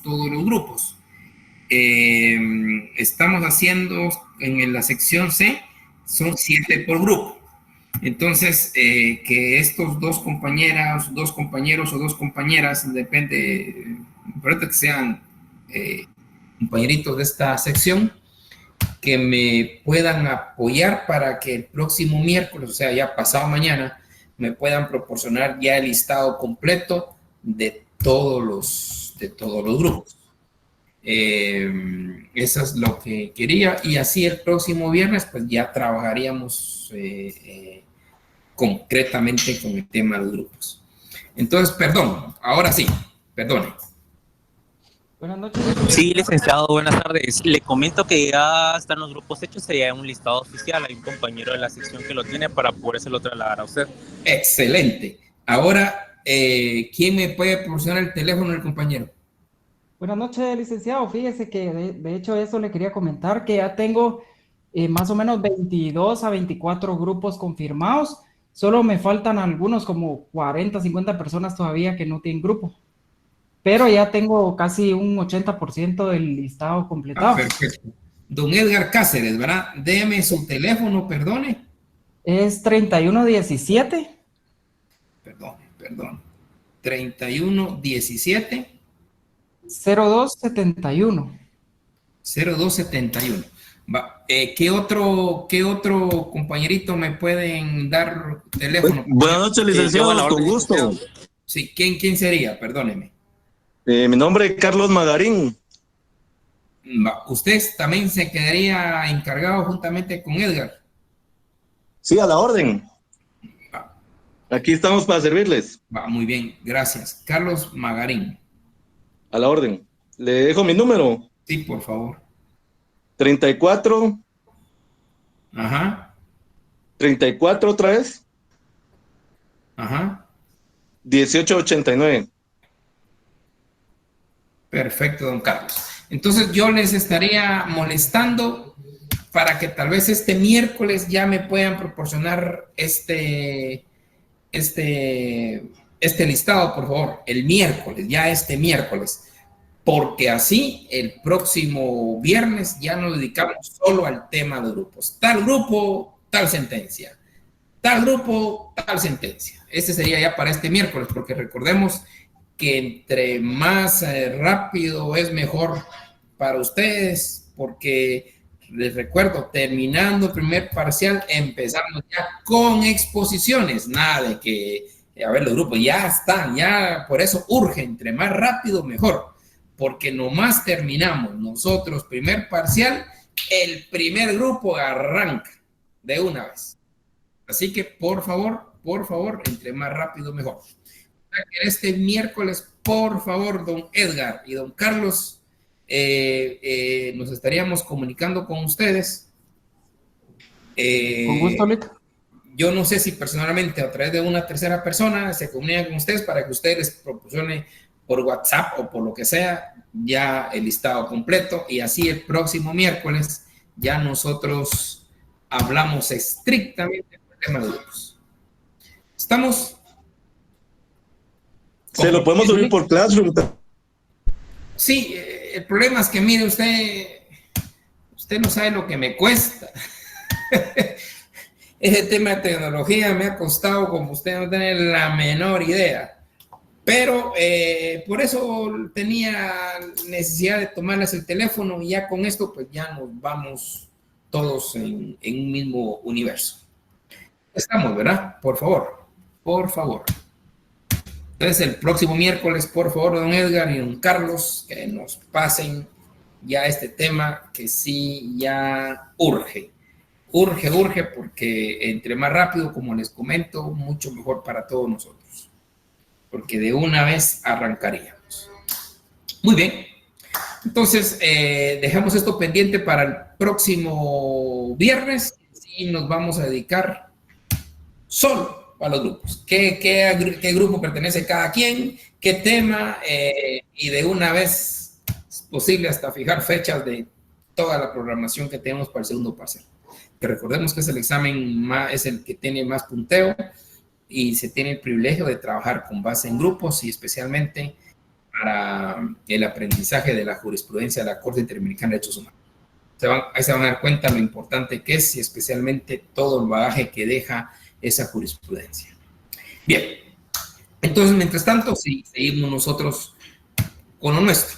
todos los grupos. Estamos haciendo en la sección C, son 7 por grupo. Entonces, que estos dos compañeros o dos compañeras, depende, importante que sean compañeritos de esta sección, que me puedan apoyar para que el próximo miércoles, o sea, ya pasado mañana, me puedan proporcionar ya el listado completo de todos los grupos. Eso es lo que quería, y así el próximo viernes pues ya trabajaríamos concretamente con el tema de los grupos. Entonces, perdón, ahora sí, perdone. Buenas noches. Sí, licenciado, buenas tardes. Le comento que ya están los grupos hechos, sería un listado oficial. Hay un compañero de la sección que lo tiene para podérselo trasladar a usted. Excelente. Ahora, ¿quién me puede proporcionar el teléfono del compañero? Buenas noches, licenciado. Fíjese que de hecho eso le quería comentar, que ya tengo más o menos 22 a 24 grupos confirmados. Solo me faltan algunos, como 40, 50 personas todavía que no tienen grupo. Pero ya tengo casi un 80% del listado completado. Perfecto. Don Edgar Cáceres, ¿verdad? Deme su teléfono, perdone. Es 3117. Perdón. 3117. 0271. 0271. ¿Qué otro compañerito me pueden dar teléfono? Buenas noches, licenciado, con gusto. Sí, ¿quién sería? Perdóneme. Mi nombre es Carlos Magarín. ¿Usted también se quedaría encargado juntamente con Edgar? Sí, a la orden. Aquí estamos para servirles. Muy bien, gracias. Carlos Magarín. A la orden. ¿Le dejo mi número? Sí, por favor. 34. Ajá. 34 otra vez. Ajá. 1889. Perfecto, don Carlos. Entonces yo les estaría molestando para que tal vez este miércoles ya me puedan proporcionar este listado, por favor, el miércoles, ya este miércoles, porque así el próximo viernes ya nos dedicamos solo al tema de grupos. Tal grupo, tal sentencia. Tal grupo, tal sentencia. Este sería ya para este miércoles, porque recordemos que entre más rápido es mejor para ustedes, porque les recuerdo, terminando el primer parcial, empezamos ya con exposiciones, nada de que, a ver, los grupos ya están, ya por eso urge, entre más rápido mejor, porque nomás terminamos nosotros primer parcial, el primer grupo arranca de una vez. Así que, por favor, entre más rápido mejor. Este miércoles, por favor, don Edgar y don Carlos, nos estaríamos comunicando con ustedes. Con gusto, Lic. Yo no sé si personalmente a través de una tercera persona se comunican con ustedes para que ustedes les proporcione por WhatsApp o por lo que sea ya el listado completo, y así el próximo miércoles ya nosotros hablamos estrictamente del tema de grupos. ¿Estamos? Se lo podemos subir por Classroom. Sí, el problema es que, mire, usted no sabe lo que me cuesta. Ese tema de tecnología me ha costado, como usted no tiene la menor idea. Pero por eso tenía necesidad de tomarles el teléfono, y ya con esto pues ya nos vamos todos en un mismo universo. Estamos, ¿verdad? Por favor. Entonces el próximo miércoles, por favor, don Edgar y don Carlos, que nos pasen ya este tema que sí ya urge, porque entre más rápido, como les comento, mucho mejor para todos nosotros, porque de una vez arrancaríamos. Muy bien, entonces dejamos esto pendiente para el próximo viernes, y nos vamos a dedicar solo a los grupos. ¿Qué grupo pertenece cada quien? ¿Qué tema? Y de una vez es posible hasta fijar fechas de toda la programación que tenemos para el segundo parcial. Que recordemos que es el examen es el que tiene más punteo, y se tiene el privilegio de trabajar con base en grupos y especialmente para el aprendizaje de la jurisprudencia de la Corte Interamericana de Derechos Humanos. Ahí se van a dar cuenta lo importante que es y especialmente todo el bagaje que deja esa jurisprudencia. Bien, entonces, mientras tanto, sí, seguimos nosotros con lo nuestro.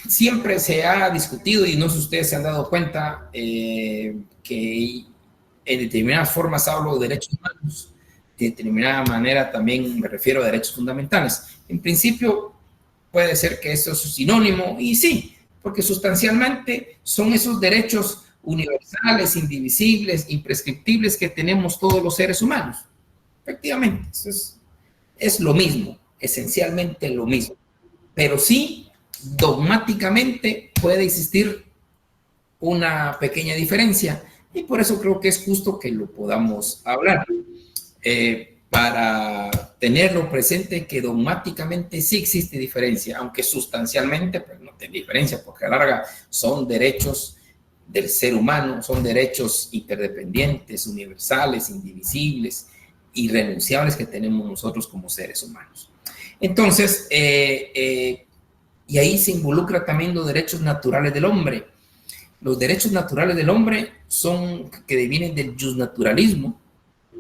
Siempre se ha discutido, y no sé si ustedes se han dado cuenta, que en determinadas formas hablo de derechos humanos, de determinada manera también me refiero a derechos fundamentales. En principio, puede ser que esto es un sinónimo, y sí, porque sustancialmente son esos derechos universales, indivisibles, imprescriptibles que tenemos todos los seres humanos. Efectivamente, eso es lo mismo, esencialmente lo mismo. Pero sí, dogmáticamente puede existir una pequeña diferencia y por eso creo que es justo que lo podamos hablar. Para tenerlo presente que dogmáticamente sí existe diferencia, aunque sustancialmente pues, no tiene diferencia, porque a la larga son derechos del ser humano, son derechos interdependientes, universales, indivisibles, irrenunciables que tenemos nosotros como seres humanos. Entonces, y ahí se involucra también los derechos naturales del hombre. Los derechos naturales del hombre son que vienen del justnaturalismo,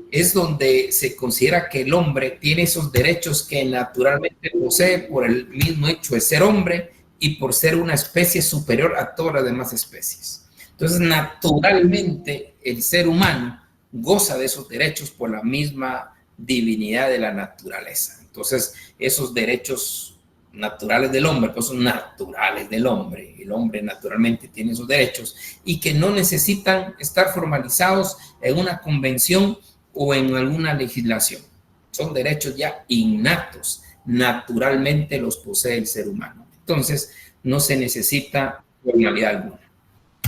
es donde se considera que el hombre tiene esos derechos que naturalmente posee por el mismo hecho de ser hombre y por ser una especie superior a todas las demás especies. Entonces, naturalmente, el ser humano goza de esos derechos por la misma divinidad de la naturaleza. Entonces, esos derechos naturales del hombre, pues son naturales del hombre. El hombre naturalmente tiene esos derechos y que no necesitan estar formalizados en una convención o en alguna legislación. Son derechos ya innatos, naturalmente los posee el ser humano. Entonces, no se necesita formalidad alguna.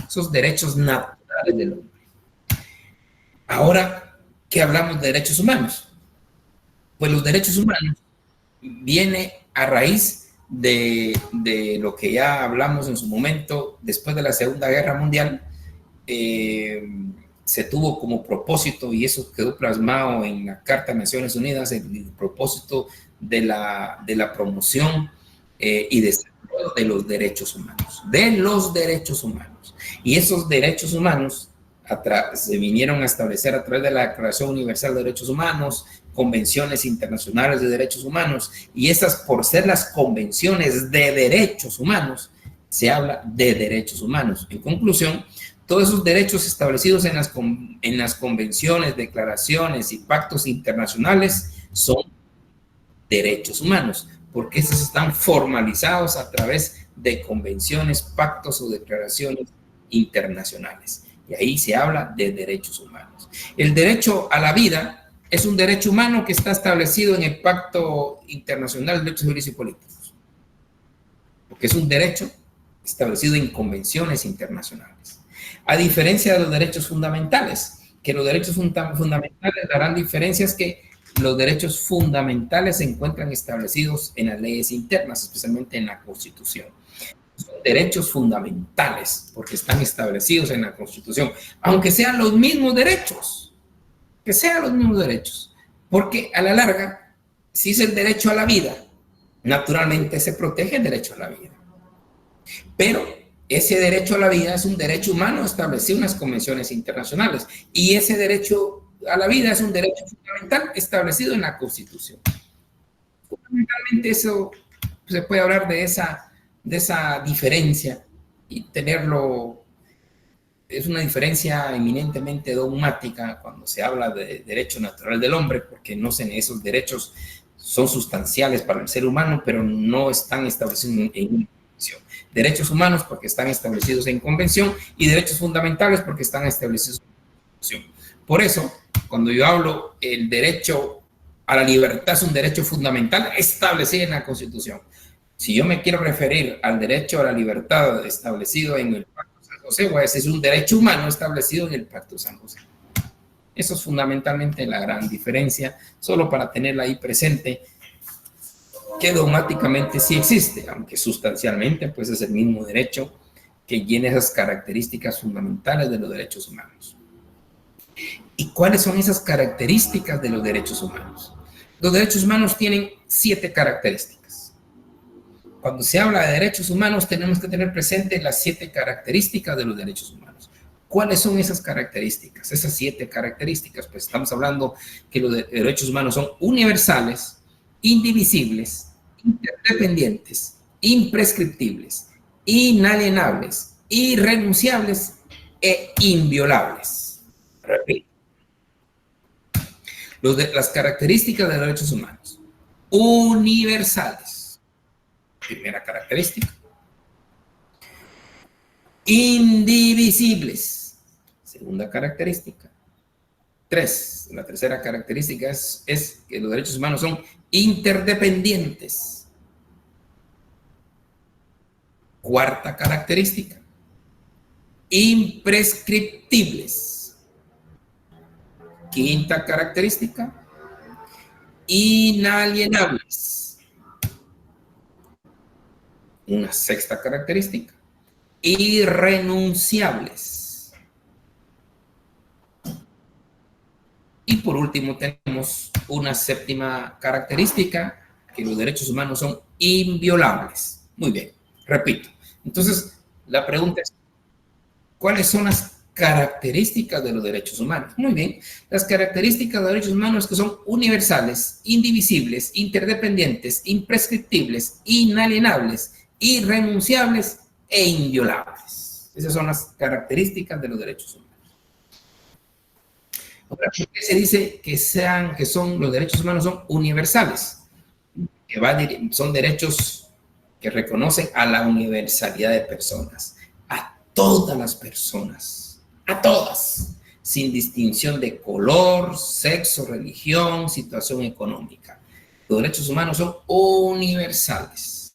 Esos derechos naturales del hombre. Ahora, ¿qué hablamos de derechos humanos? Pues los derechos humanos viene a raíz de lo que ya hablamos en su momento, después de la Segunda Guerra Mundial, se tuvo como propósito, y eso quedó plasmado en la Carta de Naciones Unidas, el propósito de la promoción y desarrollo de los derechos humanos. Y esos derechos humanos se vinieron a establecer a través de la Declaración Universal de Derechos Humanos, convenciones internacionales de derechos humanos, y esas, por ser las convenciones de derechos humanos, se habla de derechos humanos. En conclusión, todos esos derechos establecidos en las convenciones, declaraciones y pactos internacionales son derechos humanos, porque estos están formalizados a través de convenciones, pactos o declaraciones internacionales. Y ahí se habla de derechos humanos. El derecho a la vida es un derecho humano que está establecido en el Pacto Internacional de Derechos Civiles y Políticos, porque es un derecho establecido en convenciones internacionales. A diferencia de los derechos fundamentales, que los derechos fundamentales darán diferencias que los derechos fundamentales se encuentran establecidos en las leyes internas, especialmente en la Constitución. Son derechos fundamentales porque están establecidos en la Constitución, aunque sean los mismos derechos, porque a la larga, si es el derecho a la vida, naturalmente se protege el derecho a la vida. Pero ese derecho a la vida es un derecho humano establecido en las convenciones internacionales y ese derecho a la vida es un derecho fundamental establecido en la Constitución. Fundamentalmente eso se puede hablar de esa diferencia y tenerlo, es una diferencia eminentemente dogmática cuando se habla de derecho natural del hombre, porque esos derechos son sustanciales para el ser humano, pero no están establecidos en una convención. Derechos humanos porque están establecidos en convención y derechos fundamentales porque están establecidos en constitución. Por eso, cuando yo hablo, el derecho a la libertad es un derecho fundamental establecido en la Constitución. Si yo me quiero referir al derecho a la libertad establecido en el Pacto de San José, voy a decir es un derecho humano establecido en el Pacto de San José. Eso es fundamentalmente la gran diferencia, solo para tenerla ahí presente, que dogmáticamente sí existe, aunque sustancialmente pues es el mismo derecho que tiene esas características fundamentales de los derechos humanos. ¿Y cuáles son esas características de los derechos humanos? Los derechos humanos tienen 7 características. Cuando se habla de derechos humanos, tenemos que tener presente las 7 características de los derechos humanos. ¿Cuáles son esas características? Esas 7 características, pues estamos hablando que los derechos humanos son universales, indivisibles, interdependientes, imprescriptibles, inalienables, irrenunciables e inviolables. Repito. Las características de los derechos humanos. Universales. Primera característica. Indivisibles. Segunda característica. 3. La tercera característica es que los derechos humanos son interdependientes. Cuarta característica. Imprescriptibles. Quinta característica. Inalienables. Una sexta característica. Irrenunciables. Y por último tenemos una séptima característica, que los derechos humanos son inviolables. Muy bien, repito. Entonces, la pregunta es, ¿cuáles son las características de los derechos humanos? Muy bien, las características de los derechos humanos que son universales, indivisibles, interdependientes, imprescriptibles, inalienables, irrenunciables e inviolables. Esas son las características de los derechos humanos. Ahora, ¿por qué se dice que son los derechos humanos son universales? Son derechos que reconocen a la universalidad de personas, a todas las personas, a todas, sin distinción de color, sexo, religión, situación económica. Los derechos humanos son universales.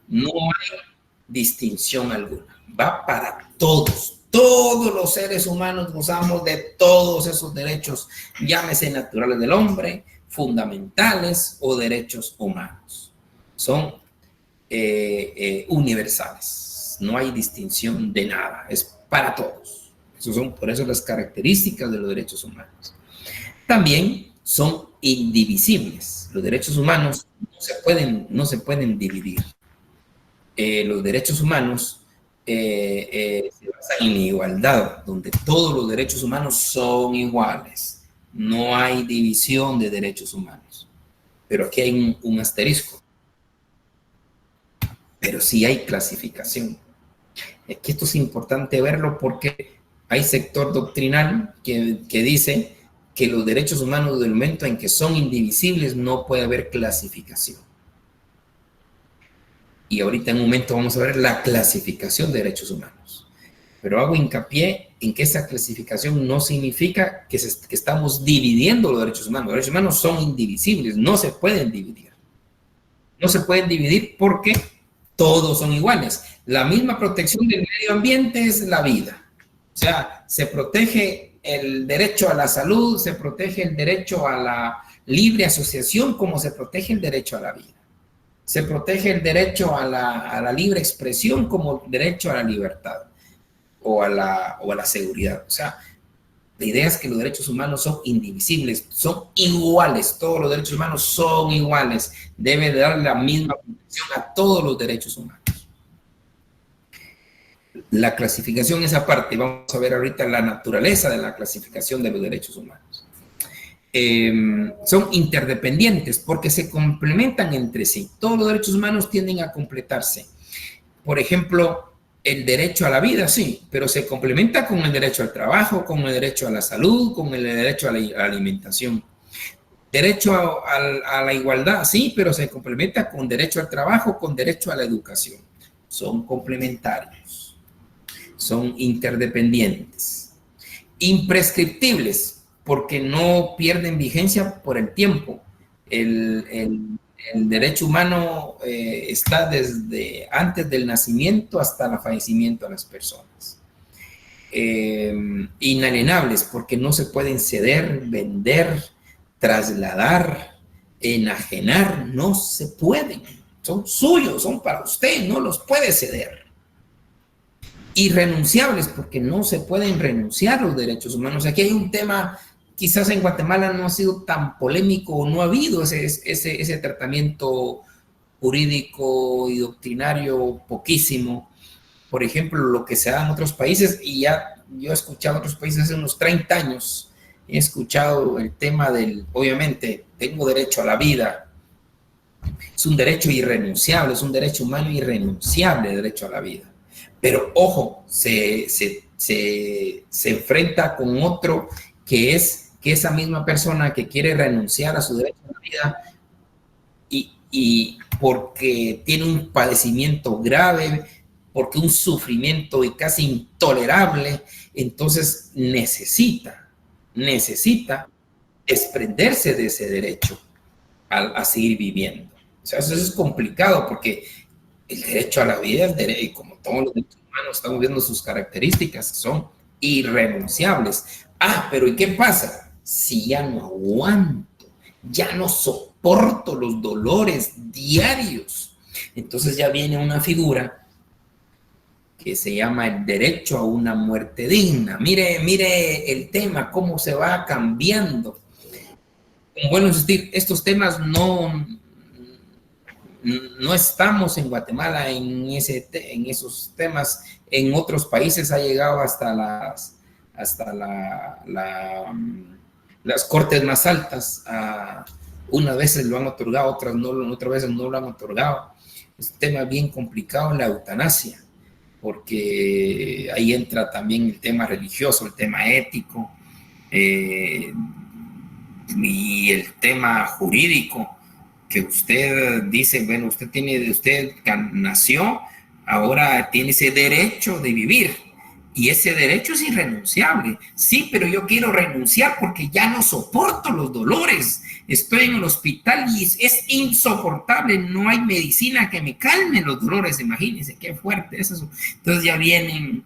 No hay distinción alguna. Va para todos. Todos los seres humanos gozamos de todos esos derechos, llámese naturales del hombre, fundamentales o derechos humanos. Son universales. No hay distinción de nada. Es para todos. Por eso las características de los derechos humanos. También son indivisibles. Los derechos humanos no se pueden dividir. Los derechos humanos se basan en la igualdad, donde todos los derechos humanos son iguales. No hay división de derechos humanos. Pero aquí hay un asterisco. Pero sí hay clasificación. Aquí esto es importante verlo porque hay sector doctrinal que dice que los derechos humanos, del momento en que son indivisibles, no puede haber clasificación. Y ahorita en un momento vamos a ver la clasificación de derechos humanos. Pero hago hincapié en que esa clasificación no significa que estamos dividiendo los derechos humanos. Los derechos humanos son indivisibles, no se pueden dividir. No se pueden dividir porque todos son iguales. La misma protección del medio ambiente es la vida. O sea, se protege el derecho a la salud, se protege el derecho a la libre asociación como se protege el derecho a la vida. Se protege el derecho a la libre expresión como derecho a la libertad o a la seguridad. O sea, la idea es que los derechos humanos son indivisibles, son iguales. Todos los derechos humanos son iguales. Debe de dar la misma protección a todos los derechos humanos. La clasificación es aparte. Vamos a ver ahorita la naturaleza de la clasificación de los derechos humanos. Son interdependientes porque se complementan entre sí. Todos los derechos humanos tienden a completarse. Por ejemplo, el derecho a la vida, sí, pero se complementa con el derecho al trabajo, con el derecho a la salud, con el derecho a la alimentación. Derecho a la igualdad, sí, pero se complementa con derecho al trabajo, con derecho a la educación. Son complementarios. Son interdependientes. Imprescriptibles, porque no pierden vigencia por el tiempo. El derecho humano está desde antes del nacimiento hasta el fallecimiento de las personas. Inalienables, porque no se pueden ceder, vender, trasladar, enajenar, no se pueden. Son suyos, son para usted, no los puede ceder. irrenunciables, porque no se pueden renunciar los derechos humanos. Aquí hay un tema, quizás en Guatemala no ha sido tan polémico, o no ha habido ese tratamiento jurídico y doctrinario poquísimo. Por ejemplo, lo que se da en otros países, y ya yo he escuchado en otros países hace unos 30 años, he escuchado el tema del, obviamente, tengo derecho a la vida, es un derecho irrenunciable, es un derecho humano irrenunciable, el derecho a la vida. Pero ojo, se enfrenta con otro que es que esa misma persona que quiere renunciar a su derecho a la vida y porque tiene un padecimiento grave, porque un sufrimiento y casi intolerable, entonces necesita desprenderse de ese derecho a seguir viviendo. O sea, eso es complicado porque el derecho a la vida, y como todos los derechos humanos, estamos viendo sus características, son irrenunciables. Pero ¿y qué pasa? Si ya no aguanto, ya no soporto los dolores diarios, entonces ya viene una figura que se llama el derecho a una muerte digna. Mire el tema, cómo se va cambiando. Bueno, insistir, estos temas no estamos en Guatemala en esos temas. En otros países ha llegado hasta las cortes más altas. Unas veces lo han otorgado, otras veces no lo han otorgado. Es un tema bien complicado, la eutanasia, porque ahí entra también el tema religioso, el tema ético, y el tema jurídico, que usted dice, bueno, usted nació, ahora tiene ese derecho de vivir, y ese derecho es irrenunciable. Sí, pero yo quiero renunciar porque ya no soporto los dolores, estoy en el hospital y es insoportable, no hay medicina que me calme los dolores. Imagínense qué fuerte es eso. Entonces ya viene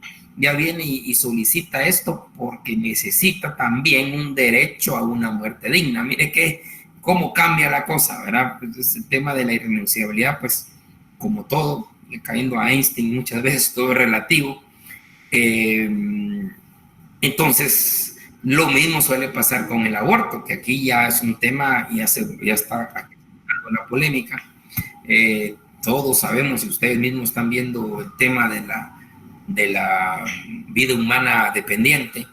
y solicita esto porque necesita también un derecho a una muerte digna. Mire cómo cambia la cosa, ¿verdad? Pues el tema de la irrenunciabilidad, pues como todo, cayendo a Einstein muchas veces, todo es relativo. Entonces, lo mismo suele pasar con el aborto, que aquí ya es un tema, ya está con la polémica. Todos sabemos, y ustedes mismos están viendo el tema de la vida humana dependiente.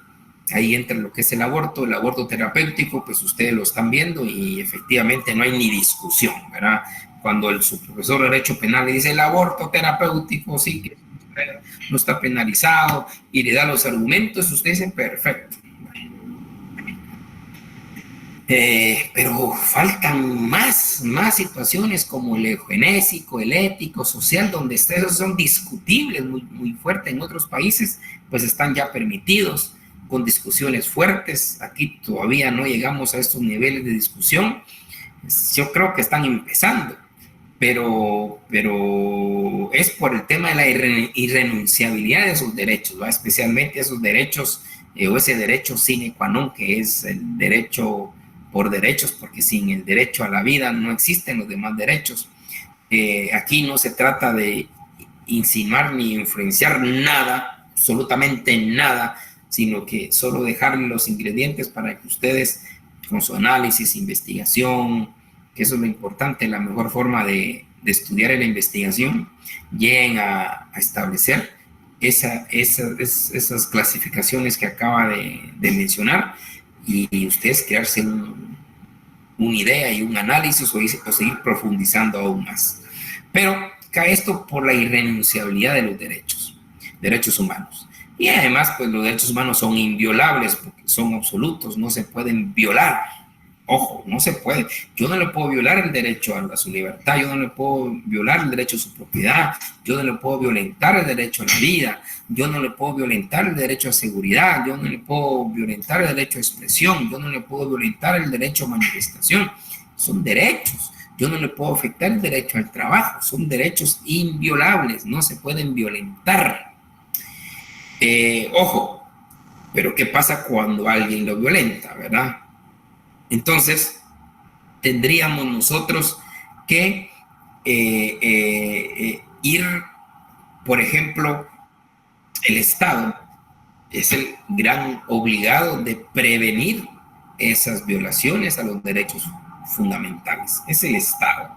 Ahí entra lo que es el aborto terapéutico, pues ustedes lo están viendo y efectivamente no hay ni discusión, ¿verdad? Cuando su profesor de Derecho Penal le dice el aborto terapéutico, sí, que no está penalizado, y le da los argumentos, usted dice perfecto. Pero faltan más situaciones como el eugenésico, el ético, social, donde esos son discutibles muy, muy fuerte. En otros países pues están ya permitidos con discusiones fuertes. Aquí todavía no llegamos a estos niveles de discusión. Yo creo que están empezando, pero es por el tema de la irrenunciabilidad de esos derechos, ¿va? Especialmente esos derechos, o ese derecho sine qua non, que es el derecho por derechos, porque sin el derecho a la vida no existen los demás derechos. Aquí no se trata de insinuar ni influenciar nada, absolutamente nada, sino que solo dejarle los ingredientes para que ustedes, con su análisis, investigación, que eso es lo importante, la mejor forma de estudiar en la investigación, lleguen a establecer esas clasificaciones que acaba de mencionar, y ustedes crearse una idea y un análisis o seguir profundizando aún más. Pero cae esto por la irrenunciabilidad de los derechos humanos. Y además, pues los derechos humanos son inviolables porque son absolutos, no se pueden violar. Ojo, no se puede. Yo no le puedo violar el derecho a su libertad, yo no le puedo violar el derecho a su propiedad, yo no le puedo violentar el derecho a la vida, yo no le puedo violentar el derecho a seguridad, yo no le puedo violentar el derecho a expresión, yo no le puedo violentar el derecho a manifestación. Son derechos. Yo no le puedo afectar el derecho al trabajo, son derechos inviolables, no se pueden violentar. Ojo, pero ¿qué pasa cuando alguien lo violenta, verdad? Entonces, tendríamos nosotros que ir, por ejemplo, el Estado es el gran obligado de prevenir esas violaciones a los derechos fundamentales. Es el Estado.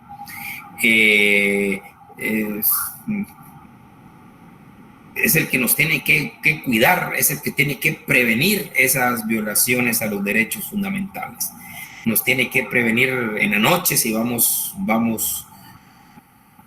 Es el que nos tiene que cuidar, es el que tiene que prevenir esas violaciones a los derechos fundamentales. Nos tiene que prevenir en la noche si vamos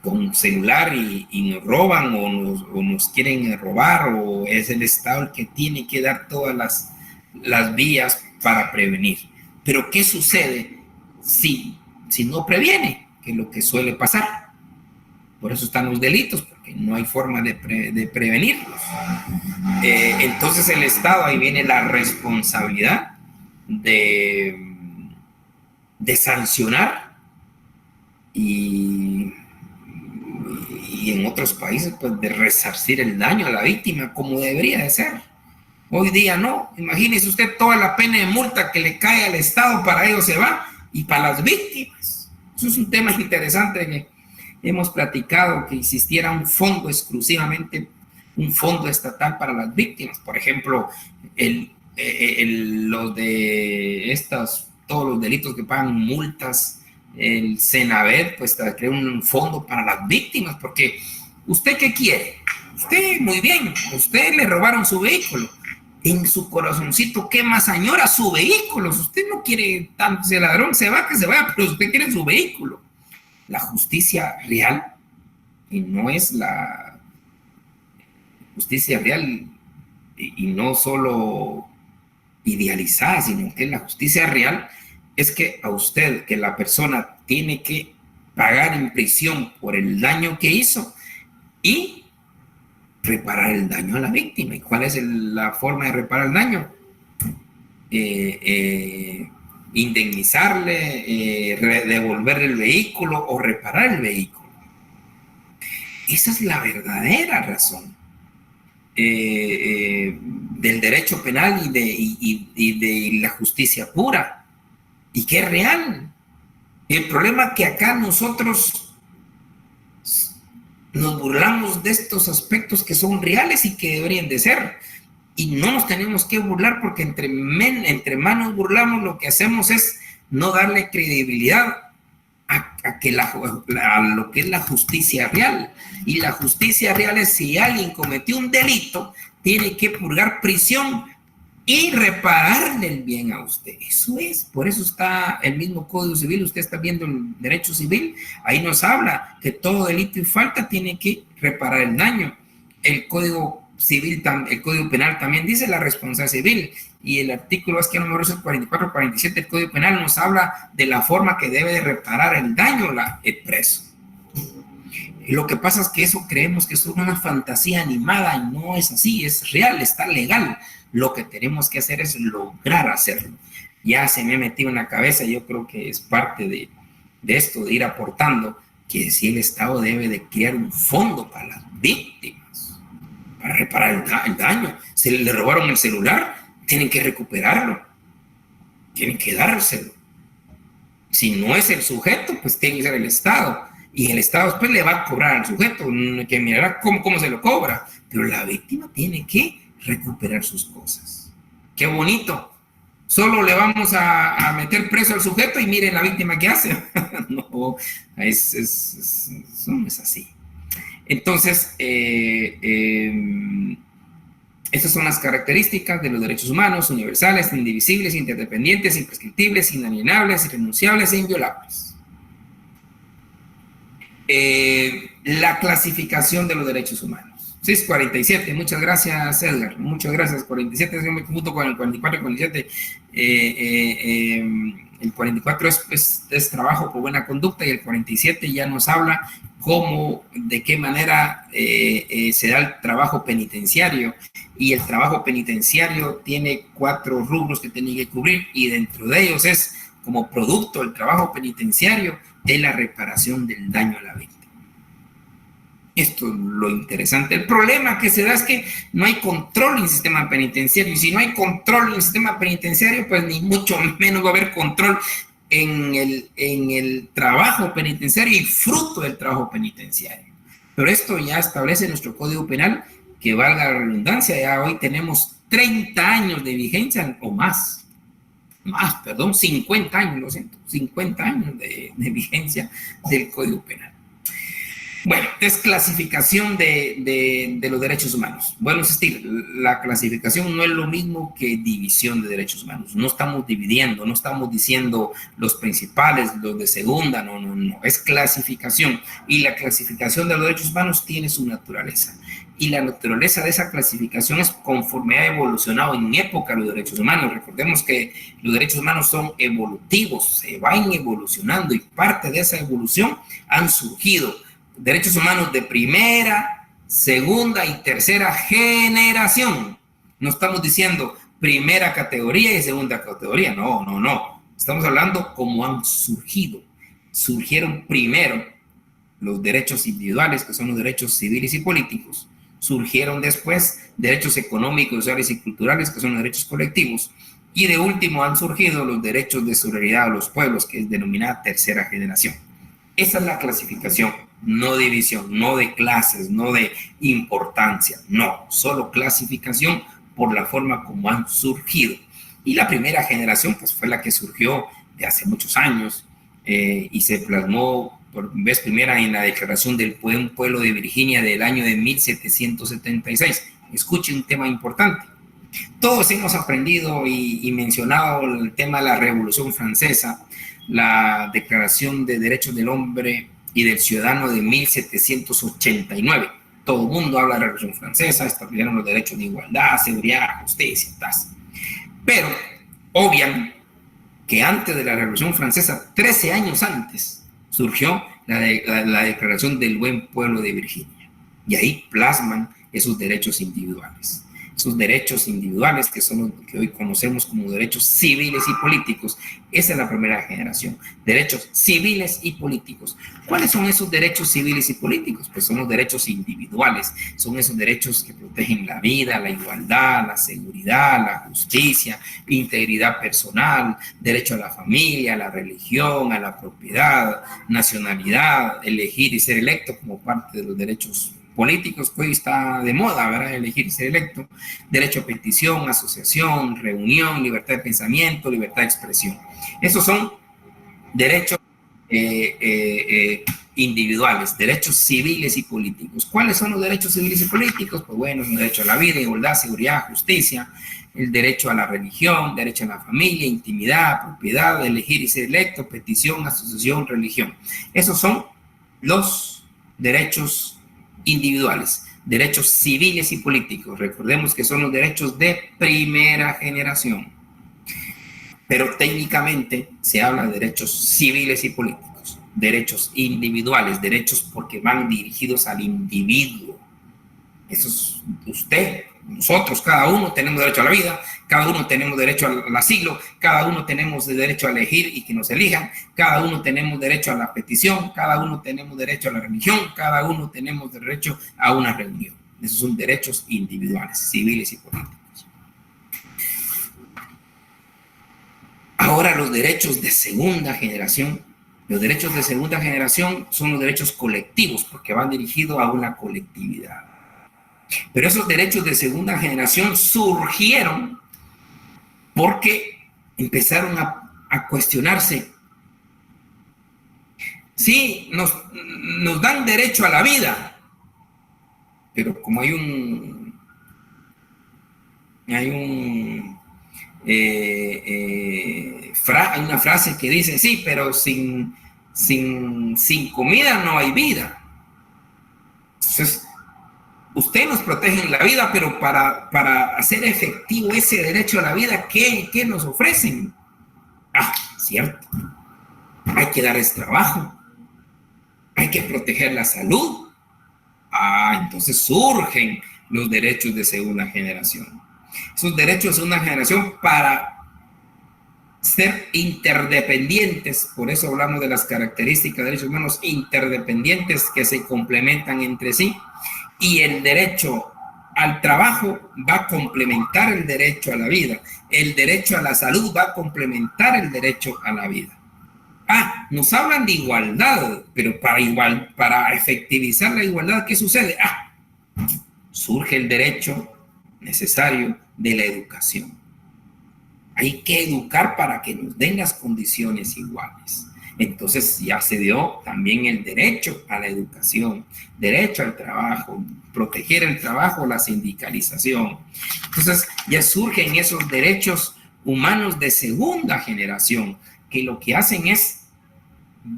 con celular y nos roban o nos quieren robar, o es el Estado el que tiene que dar todas las vías para prevenir. Pero ¿qué sucede si no previene? Que es lo que suele pasar. Por eso están los delitos, porque no hay forma de prevenirlos. Entonces el Estado, ahí viene la responsabilidad de sancionar y en otros países pues de resarcir el daño a la víctima como debería de ser. Hoy día no. Imagínese usted toda la pena de multa que le cae al Estado, para ellos se va, y para las víctimas. Eso es un tema interesante que hemos platicado, que existiera un fondo exclusivamente, un fondo estatal para las víctimas. Por ejemplo, los de todos los delitos que pagan multas, el Senabed, pues creó un fondo para las víctimas, porque ¿usted qué quiere? Usted, muy bien, usted le robaron su vehículo. En su corazoncito, ¿qué más añora? Su vehículo. Usted no quiere tanto, si el ladrón se va, que se vaya, pero usted quiere su vehículo. La justicia real, y no es la justicia real y no solo idealizada, sino que la justicia real es que a usted, que la persona tiene que pagar en prisión por el daño que hizo y reparar el daño a la víctima. ¿Y cuál es la forma de reparar el daño? Indemnizarle, devolverle el vehículo o reparar el vehículo. Esa es la verdadera razón del derecho penal y de la justicia pura, y que es real. El problema es que acá nosotros nos burlamos de estos aspectos que son reales y que deberían de ser. Y no nos tenemos que burlar, porque entre más nos burlamos, lo que hacemos es no darle credibilidad a lo que es la justicia real. Y la justicia real es: si alguien cometió un delito, tiene que purgar prisión y repararle el bien a usted. Eso es, por eso está el mismo Código Civil. Usted está viendo el derecho civil, ahí nos habla que todo delito y falta tiene que reparar el daño. El Código Civil, el Código Penal también dice la responsabilidad civil, y el artículo, es que no me acuerdo, 44 47 del Código Penal nos habla de la forma que debe de reparar el daño el preso. Lo que pasa es que eso creemos que es una fantasía animada, y no es así, es real, está legal. Lo que tenemos que hacer es lograr hacerlo. Ya se me ha metido en la cabeza, yo creo que es parte de esto, de ir aportando, que si el Estado debe de crear un fondo para las víctimas, para reparar el daño. Si le robaron el celular, tienen que recuperarlo, tienen que dárselo. Si no es el sujeto, pues tiene que ser el Estado, y el Estado después le va a cobrar al sujeto, que mirará cómo se lo cobra, pero la víctima tiene que recuperar sus cosas. ¡Qué bonito! Solo le vamos a meter preso al sujeto y miren la víctima que hace. No, eso no es así. Entonces, estas son las características de los derechos humanos: universales, indivisibles, interdependientes, imprescriptibles, inalienables, irrenunciables e inviolables. La clasificación de los derechos humanos. 647, muchas gracias, Edgar. Muchas gracias. 47, yo me confundo con el 44 y 47. El 44 es trabajo por buena conducta, y el 47 ya nos habla de qué manera se da el trabajo penitenciario. Y el trabajo penitenciario tiene 4 rubros que tiene que cubrir, y dentro de ellos es, como producto del trabajo penitenciario, de la reparación del daño a la víctima. Esto es lo interesante. El problema que se da es que no hay control en el sistema penitenciario, y si no hay control en el sistema penitenciario, pues ni mucho menos va a haber control en el trabajo penitenciario y fruto del trabajo penitenciario. Pero esto ya establece nuestro Código Penal que valga la redundancia, ya hoy tenemos 30 años de vigencia o más, 50 años, lo siento, 50 años de vigencia del Código Penal. Bueno, es clasificación de los derechos humanos. Vuelvo a insistir, la clasificación no es lo mismo que división de derechos humanos. No estamos dividiendo, no estamos diciendo los principales, los de segunda, no. Es clasificación. Y la clasificación de los derechos humanos tiene su naturaleza. Y la naturaleza de esa clasificación es conforme ha evolucionado en época los derechos humanos. Recordemos que los derechos humanos son evolutivos, se van evolucionando y parte de esa evolución han surgido derechos humanos de primera, segunda y tercera generación. No estamos diciendo primera categoría y segunda categoría, no. Estamos hablando cómo han surgido. Surgieron primero los derechos individuales, que son los derechos civiles y políticos. Surgieron después derechos económicos, sociales y culturales, que son los derechos colectivos. Y de último han surgido los derechos de solidaridad de los pueblos, que es denominada tercera generación. Esa es la clasificación, no división, no de clases, no de importancia, no, solo clasificación por la forma como han surgido. Y la primera generación pues fue la que surgió de hace muchos años y se plasmó por vez primera en la Declaración del Pueblo de Virginia del año de 1776. Escuche un tema importante. Todos hemos aprendido y mencionado el tema de la Revolución Francesa, la Declaración de Derechos del Hombre y del Ciudadano de 1789. Todo el mundo habla de la Revolución Francesa, establecieron los derechos de igualdad, seguridad, justicia, taz. Pero obvian que antes de la Revolución Francesa, 13 años antes, surgió la Declaración del Buen Pueblo de Virginia. Y ahí plasman esos derechos individuales. Esos derechos individuales que son los que hoy conocemos como derechos civiles y políticos. Esa es la primera generación. Derechos civiles y políticos. ¿Cuáles son esos derechos civiles y políticos? Pues son los derechos individuales. Son esos derechos que protegen la vida, la igualdad, la seguridad, la justicia, integridad personal, derecho a la familia, a la religión, a la propiedad, nacionalidad, elegir y ser electo como parte de los derechos políticos, que hoy está de moda, ¿verdad? Elegir y ser electo, derecho a petición, asociación, reunión, libertad de pensamiento, libertad de expresión. Esos son derechos individuales, derechos civiles y políticos. ¿Cuáles son los derechos civiles y políticos? Pues bueno, el derecho a la vida, igualdad, seguridad, justicia, el derecho a la religión, derecho a la familia, intimidad, propiedad, elegir y ser electo, petición, asociación, religión. Esos son los derechos individuales, derechos civiles y políticos. Recordemos que son los derechos de primera generación. Pero técnicamente se habla de derechos civiles y políticos, derechos individuales, derechos porque van dirigidos al individuo. Eso es usted, nosotros, cada uno tenemos derecho a la vida, cada uno tenemos derecho al asilo, cada uno tenemos derecho a elegir y que nos elijan, cada uno tenemos derecho a la petición, cada uno tenemos derecho a la religión, cada uno tenemos derecho a una reunión. Esos son derechos individuales, civiles y políticos. Ahora los derechos de segunda generación. Los derechos de segunda generación son los derechos colectivos porque van dirigidos a una colectividad. Pero esos derechos de segunda generación surgieron porque empezaron a cuestionarse. Sí, nos dan derecho a la vida, pero como hay una frase que dice, sí, pero sin comida no hay vida. Entonces, usted nos protege en la vida, pero para hacer efectivo ese derecho a la vida, ¿qué nos ofrecen? Cierto. Hay que darles trabajo. Hay que proteger la salud. Entonces surgen los derechos de segunda generación. Esos derechos de segunda generación para ser interdependientes, por eso hablamos de las características de derechos humanos interdependientes que se complementan entre sí. Y el derecho al trabajo va a complementar el derecho a la vida. El derecho a la salud va a complementar el derecho a la vida. Nos hablan de igualdad, pero para efectivizar la igualdad, ¿qué sucede? surge el derecho necesario de la educación. Hay que educar para que nos den las condiciones iguales. Entonces ya se dio también el derecho a la educación, derecho al trabajo, proteger el trabajo, la sindicalización. Entonces ya surgen esos derechos humanos de segunda generación, que lo que hacen es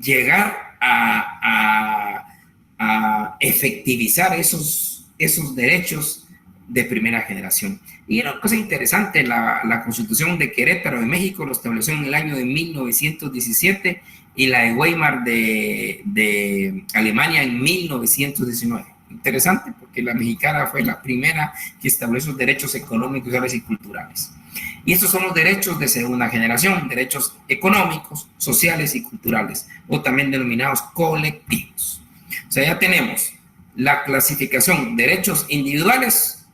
llegar a efectivizar esos derechos de primera generación. Y una cosa interesante, la Constitución de Querétaro de México lo estableció en el año de 1917 y la de Weimar de Alemania en 1919. Interesante, porque la mexicana fue la primera que estableció derechos económicos, sociales y culturales. Y estos son los derechos de segunda generación, derechos económicos, sociales y culturales, o también denominados colectivos. O sea, ya tenemos la clasificación, derechos individuales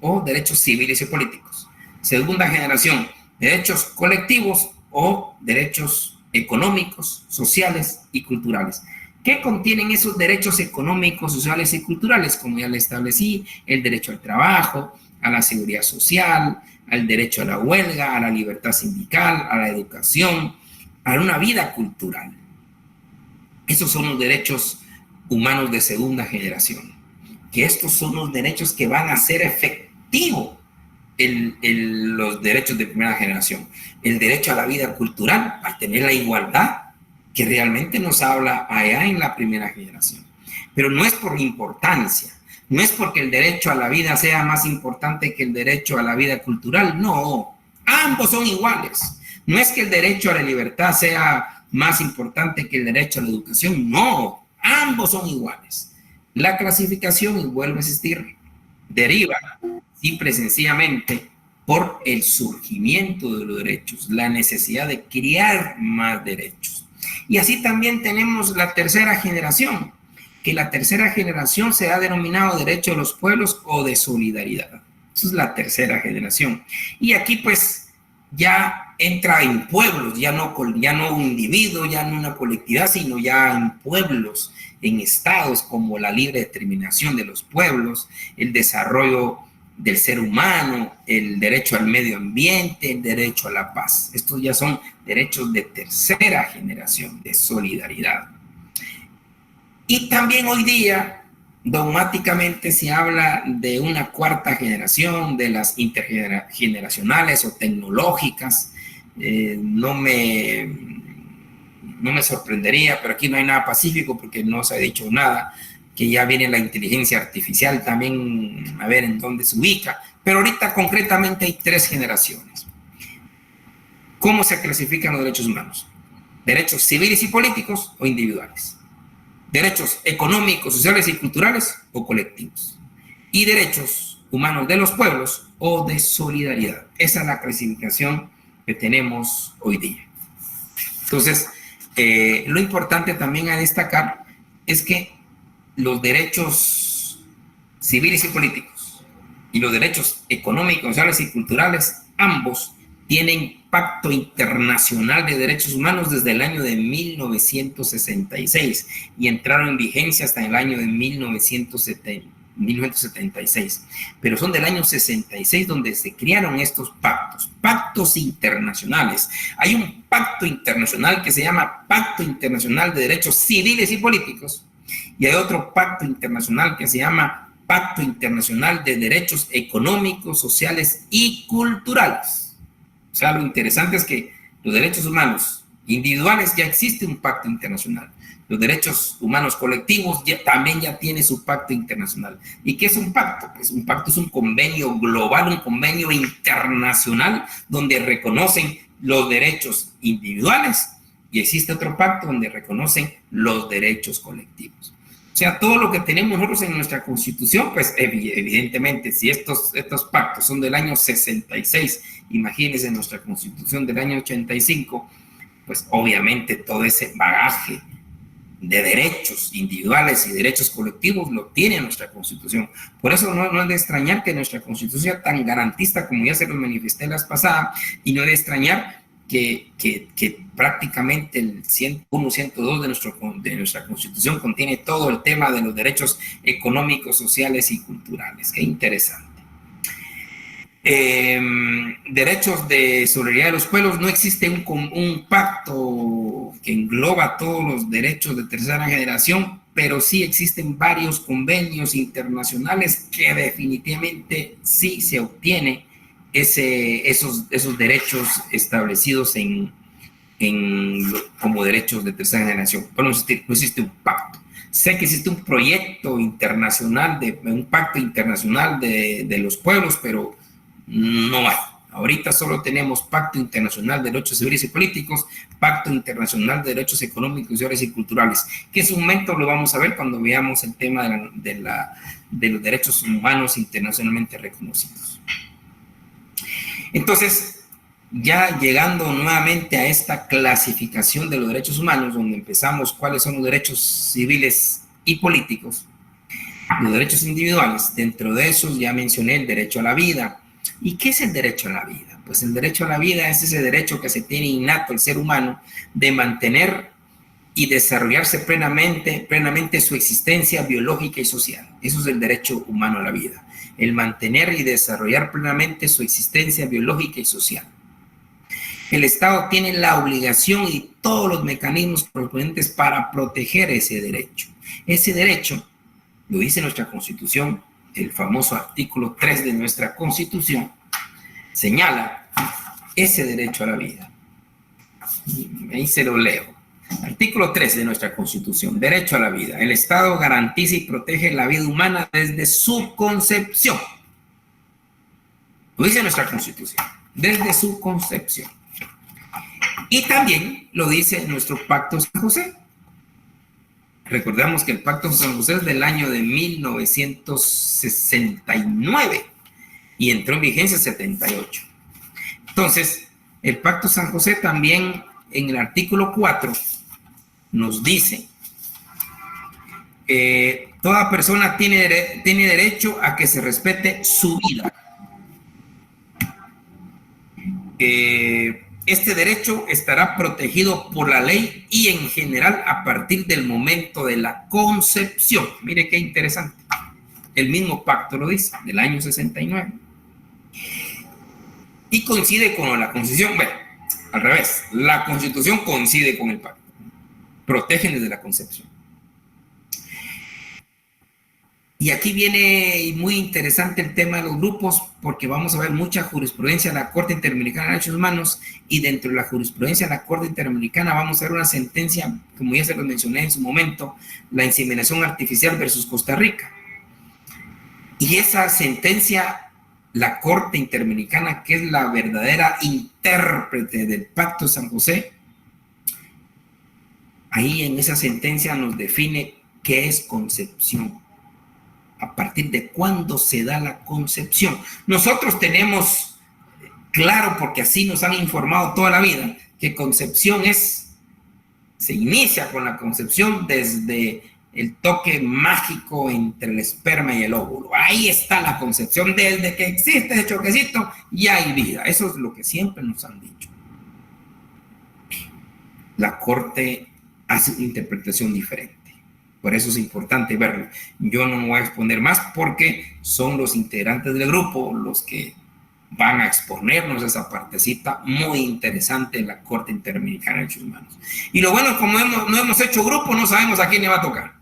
o derechos civiles y políticos. Segunda generación, derechos colectivos o derechos económicos, sociales y culturales. ¿Qué contienen esos derechos económicos, sociales y culturales? Como ya le establecí, el derecho al trabajo, a la seguridad social, al derecho a la huelga, a la libertad sindical, a la educación, a una vida cultural. Esos son los derechos humanos de segunda generación. Que estos son los derechos que van a hacer efectivo los derechos de primera generación. El derecho a la vida cultural, a tener la igualdad que realmente nos habla allá en la primera generación. Pero no es por importancia, no es porque el derecho a la vida sea más importante que el derecho a la vida cultural, no, ambos son iguales. No es que el derecho a la libertad sea más importante que el derecho a la educación, no, ambos son iguales. La clasificación, y vuelve a existir, deriva simple y sencillamente por el surgimiento de los derechos, la necesidad de crear más derechos. Y así también tenemos la tercera generación, que la tercera generación se ha denominado derecho de los pueblos o de solidaridad. Esa es la tercera generación. Y aquí pues ya entra en pueblos, ya no un individuo, ya no una colectividad, sino ya en pueblos, en estados como la libre determinación de los pueblos, el desarrollo del ser humano, el derecho al medio ambiente, el derecho a la paz. Estos ya son derechos de tercera generación, de solidaridad. Y también hoy día, dogmáticamente se habla de una cuarta generación, de las intergeneracionales o tecnológicas. No me sorprendería, pero aquí no hay nada pacífico porque no se ha dicho nada, que ya viene la inteligencia artificial también, a ver en dónde se ubica. Pero ahorita concretamente hay tres generaciones. ¿Cómo se clasifican los derechos humanos? Derechos civiles y políticos o individuales. Derechos económicos, sociales y culturales o colectivos. Y derechos humanos de los pueblos o de solidaridad. Esa es la clasificación que tenemos hoy día. Entonces, lo importante también a destacar es que los derechos civiles y políticos y los derechos económicos, sociales y culturales, ambos tienen pacto internacional de derechos humanos desde el año de 1966 y entraron en vigencia hasta el año de 1976. Pero son del año 66 donde se crearon estos pactos internacionales. Hay un pacto internacional que se llama Pacto Internacional de Derechos Civiles y Políticos y hay otro pacto internacional que se llama Pacto Internacional de Derechos Económicos, Sociales y Culturales. O sea, lo interesante es que los derechos humanos individuales ya existe un pacto internacional. Los derechos humanos colectivos también tiene su pacto internacional. ¿Y qué es un pacto? Pues un pacto es un convenio global, un convenio internacional donde reconocen los derechos individuales y existe otro pacto donde reconocen los derechos colectivos. O sea, todo lo que tenemos nosotros en nuestra Constitución, pues evidentemente, si estos pactos son del año 66, imagínense nuestra Constitución del año 85, pues obviamente todo ese bagaje de derechos individuales y derechos colectivos lo tiene nuestra Constitución. Por eso no es de extrañar que nuestra Constitución sea tan garantista como ya se lo manifesté la vez pasada, y no es de extrañar que prácticamente el 101, 102 de nuestra Constitución contiene todo el tema de los derechos económicos, sociales y culturales. Qué interesante. Derechos de solidaridad de los pueblos. No existe un pacto que engloba todos los derechos de tercera generación, pero sí existen varios convenios internacionales que definitivamente sí se obtiene esos derechos establecidos como derechos de tercera generación. Pero no existe un pacto. Sé que existe un proyecto internacional, un pacto internacional de los pueblos, pero no hay. Ahorita solo tenemos Pacto Internacional de Derechos Civiles y Políticos, Pacto Internacional de Derechos Económicos, Sociales y Culturales, que en su momento lo vamos a ver cuando veamos el tema de los derechos humanos internacionalmente reconocidos. Entonces, ya llegando nuevamente a esta clasificación de los derechos humanos, donde empezamos cuáles son los derechos civiles y políticos, los derechos individuales. Dentro de esos ya mencioné el derecho a la vida. ¿Y qué es el derecho a la vida? Pues el derecho a la vida es ese derecho que se tiene innato el ser humano de mantener y desarrollarse plenamente su existencia biológica y social. Eso es el derecho humano a la vida. El mantener y desarrollar plenamente su existencia biológica y social. El Estado tiene la obligación y todos los mecanismos correspondientes para proteger ese derecho. Ese derecho, lo dice nuestra Constitución, el famoso artículo 3 de nuestra Constitución, señala ese derecho a la vida. Ahí se lo leo. Artículo 3 de nuestra Constitución, derecho a la vida. El Estado garantiza y protege la vida humana desde su concepción. Lo dice nuestra Constitución, desde su concepción. Y también lo dice nuestro Pacto San José. Recordemos que el Pacto San José es del año de 1969 y entró en vigencia en 78. Entonces, el Pacto San José también en el artículo 4 nos dice toda persona tiene derecho a que se respete su vida. Este derecho estará protegido por la ley y en general a partir del momento de la concepción. Mire qué interesante. El mismo pacto lo dice, del año 69. Y coincide con la Constitución. Bueno, al revés. La Constitución coincide con el pacto. Protegen desde la concepción. Y aquí viene muy interesante el tema de los grupos, porque vamos a ver mucha jurisprudencia de la Corte Interamericana de Derechos Humanos, y dentro de la jurisprudencia de la Corte Interamericana vamos a ver una sentencia, como ya se lo mencioné en su momento, la inseminación artificial versus Costa Rica. Y esa sentencia, la Corte Interamericana, que es la verdadera intérprete del Pacto de San José, ahí en esa sentencia nos define qué es concepción. A partir de cuándo se da la concepción. Nosotros tenemos claro, porque así nos han informado toda la vida, que concepción se inicia con la concepción desde el toque mágico entre el esperma y el óvulo. Ahí está la concepción, desde que existe ese choquecito, ya hay vida. Eso es lo que siempre nos han dicho. La Corte hace una interpretación diferente. Por eso es importante verlo. Yo no me voy a exponer más porque son los integrantes del grupo los que van a exponernos esa partecita muy interesante en la Corte Interamericana de Derechos Humanos. Y lo bueno, como no hemos hecho grupo, no sabemos a quién le va a tocar.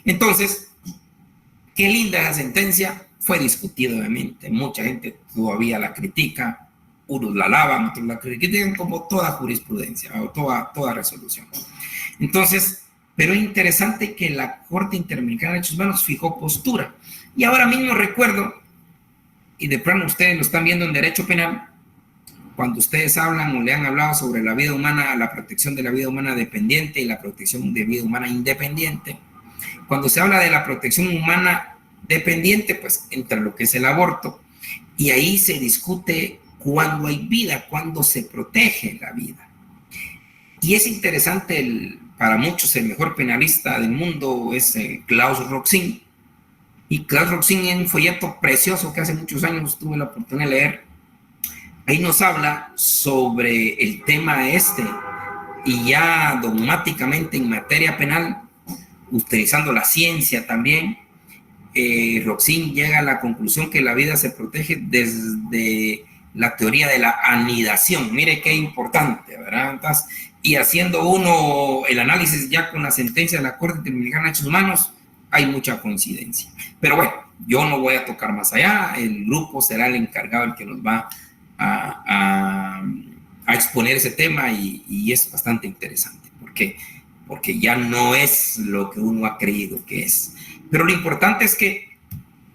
Entonces, qué linda esa sentencia. Fue discutida, obviamente. Mucha gente todavía la critica. Unos la alaban, otros la critican, como toda jurisprudencia o toda resolución. Entonces, pero es interesante que la Corte Interamericana de Derechos Humanos fijó postura. Y ahora mismo recuerdo, y de pronto ustedes lo están viendo en derecho penal, cuando ustedes hablan o le han hablado sobre la vida humana, la protección de la vida humana dependiente y la protección de vida humana independiente. Cuando se habla de la protección humana dependiente, pues entra lo que es el aborto, y ahí se discute cuándo hay vida, cuándo se protege la vida. Y es interesante, para muchos el mejor penalista del mundo es Klaus Roxin. Y Klaus Roxin, en un folleto precioso que hace muchos años tuve la oportunidad de leer, ahí nos habla sobre el tema este, y ya dogmáticamente en materia penal, utilizando la ciencia también, Roxin llega a la conclusión que la vida se protege desde la teoría de la anidación. Mire qué importante, ¿verdad? Entonces, y haciendo uno el análisis ya con la sentencia de la Corte Interamericana de Derechos Humanos, hay mucha coincidencia. Pero bueno, yo no voy a tocar más allá, el grupo será el encargado, el que nos va a exponer ese tema, y es bastante interesante, porque ya no es lo que uno ha creído que es. Pero lo importante es que,